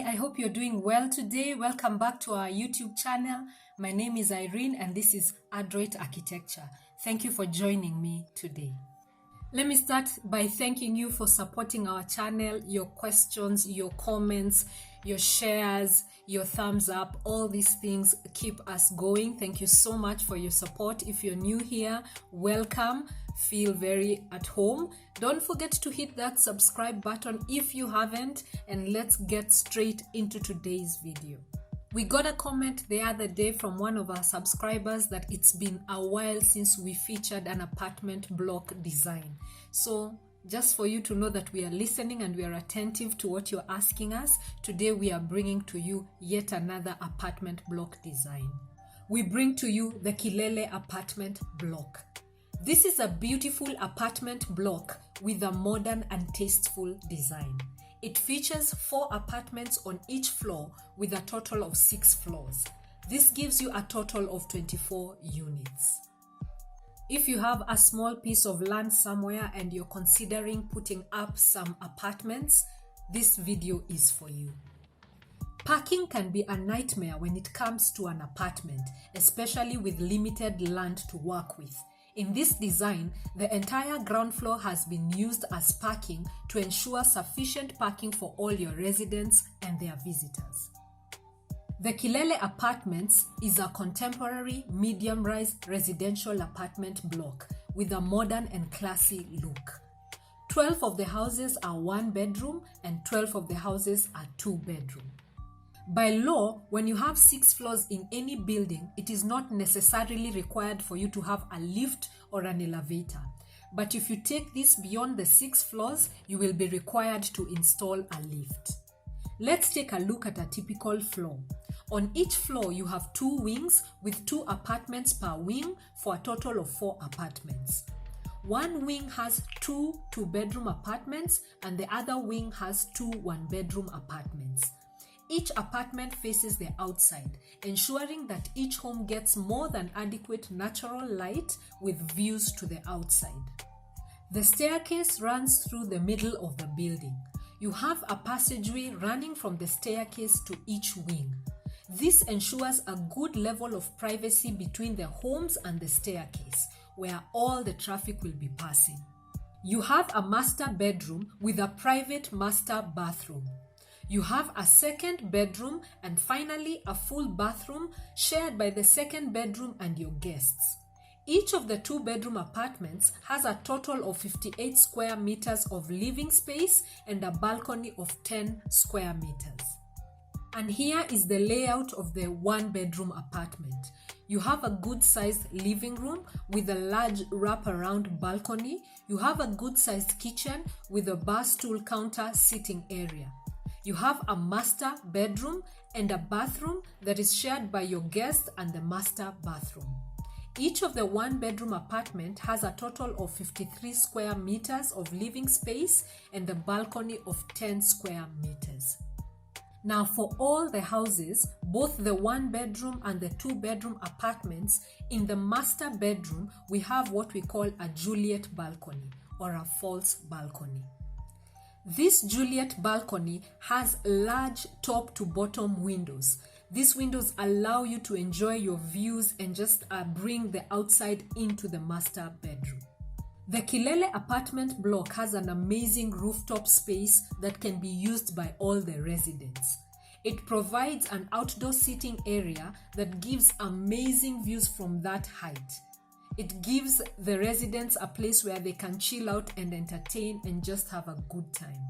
I hope you're doing well today. Welcome back to our YouTube channel. My name is Irene and this is Adroit Architecture. Thank you for joining me today. Let me start by thanking you for supporting our channel. Your questions, your comments, your shares, your thumbs up, all these things keep us going. Thank you so much for your support. If you're new here, welcome. Feel very at home. Don't forget to hit that subscribe button if you haven't, and let's get straight into today's video. We got a comment the other day from one of our subscribers that it's been a while since we featured an apartment block design. So just for you to know that we are listening and we are attentive to what you're asking us, today we are bringing to you yet another apartment block design. We bring to you the Kilele apartment block. This is a beautiful apartment block with a modern and tasteful design. It features 4 apartments on each floor with a total of 6 floors. This gives you a total of 24 units. If you have a small piece of land somewhere and you're considering putting up some apartments, this video is for you. Parking can be a nightmare when it comes to an apartment, especially with limited land to work with. In this design, the entire ground floor has been used as parking to ensure sufficient parking for all your residents and their visitors. The Kilele Apartments is a contemporary medium-rise residential apartment block with a modern and classy look. 12 of the houses are 1 bedroom and 12 of the houses are 2 bedroom. By law, when you have 6 floors in any building, it is not necessarily required for you to have a lift or an elevator. But if you take this beyond the 6 floors, you will be required to install a lift. Let's take a look at a typical floor. On each floor, you have 2 wings with 2 apartments per wing for a total of 4 apartments. One wing has 2 2-bedroom apartments and the other wing has 2 1-bedroom apartments. Each apartment faces the outside, ensuring that each home gets more than adequate natural light with views to the outside. The staircase runs through the middle of the building. You have a passageway running from the staircase to each wing. This ensures a good level of privacy between the homes and the staircase, where all the traffic will be passing. You have a master bedroom with a private master bathroom. You have a second bedroom and finally a full bathroom shared by the second bedroom and your guests. Each of the 2-bedroom apartments has a total of 58 square meters of living space and a balcony of 10 square meters. And here is the layout of the 1-bedroom apartment. You have a good-sized living room with a large wraparound balcony. You have a good-sized kitchen with a bar stool counter seating area. You have a master bedroom and a bathroom that is shared by your guest and the master bathroom. Each of the 1-bedroom apartment has a total of 53 square meters of living space and a balcony of 10 square meters. Now for all the houses, both the 1-bedroom and the 2-bedroom apartments, in the master bedroom we have what we call a Juliet balcony or a false balcony. This Juliet balcony has large top to bottom windows. These windows allow you to enjoy your views and just bring the outside into the master bedroom. The Kilele apartment block has an amazing rooftop space that can be used by all the residents. It provides an outdoor seating area that gives amazing views from that height. It gives the residents a place where they can chill out and entertain and just have a good time.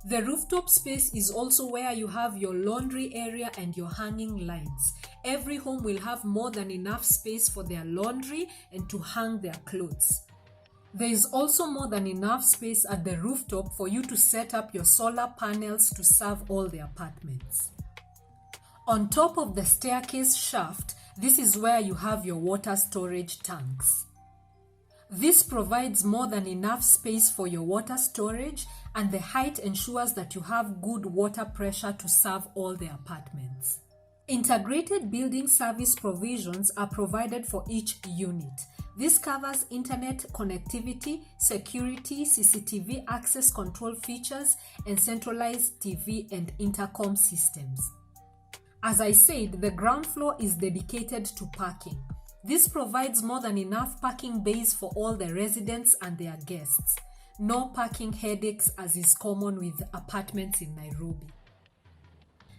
The rooftop space is also where you have your laundry area and your hanging lines. Every home will have more than enough space for their laundry and to hang their clothes. There is also more than enough space at the rooftop for you to set up your solar panels to serve all the apartments. On top of the staircase shaft, this is where you have your water storage tanks. This provides more than enough space for your water storage, and the height ensures that you have good water pressure to serve all the apartments. Integrated building service provisions are provided for each unit. This covers internet connectivity, security, CCTV access control features, and centralized TV and intercom systems. As I said, the ground floor is dedicated to parking. This provides more than enough parking bays for all the residents and their guests. No parking headaches as is common with apartments in Nairobi.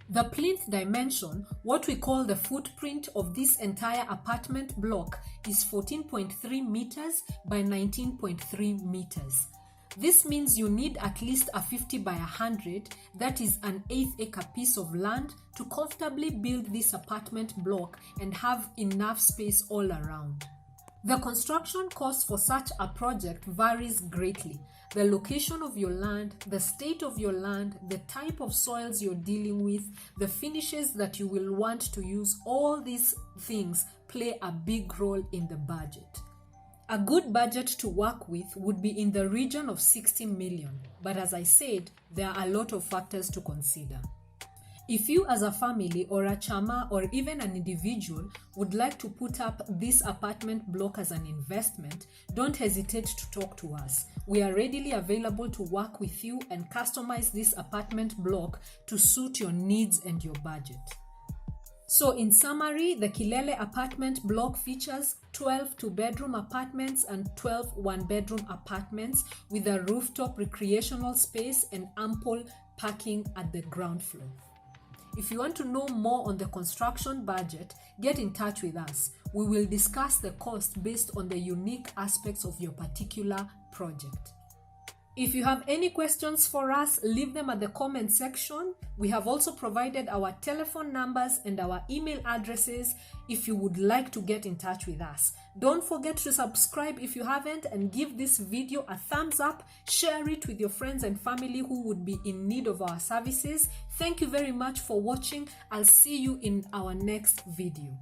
The plinth dimension, what we call the footprint of this entire apartment block, is 14.3 meters by 19.3 meters. This means you need at least a 50 by 100, that is an 1/8 acre piece of land, to comfortably build this apartment block and have enough space all around. The construction cost for such a project varies greatly. The location of your land, the state of your land, the type of soils you're dealing with, the finishes that you will want to use, all these things play a big role in the budget. A good budget to work with would be in the region of 60 million, but as I said, there are a lot of factors to consider. If you as a family or a chama or even an individual would like to put up this apartment block as an investment, don't hesitate to talk to us. We are readily available to work with you and customize this apartment block to suit your needs and your budget. So in summary, the Kilele apartment block features 12 two-bedroom apartments and 12 one-bedroom apartments with a rooftop recreational space and ample parking at the ground floor. If you want to know more on the construction budget, get in touch with us. We will discuss the cost based on the unique aspects of your particular project. If you have any questions for us, leave them at the comment section. We have also provided our telephone numbers and our email addresses if you would like to get in touch with us. Don't forget to subscribe if you haven't, and give this video a thumbs up. Share it with your friends and family who would be in need of our services. Thank you very much for watching. I'll see you in our next video.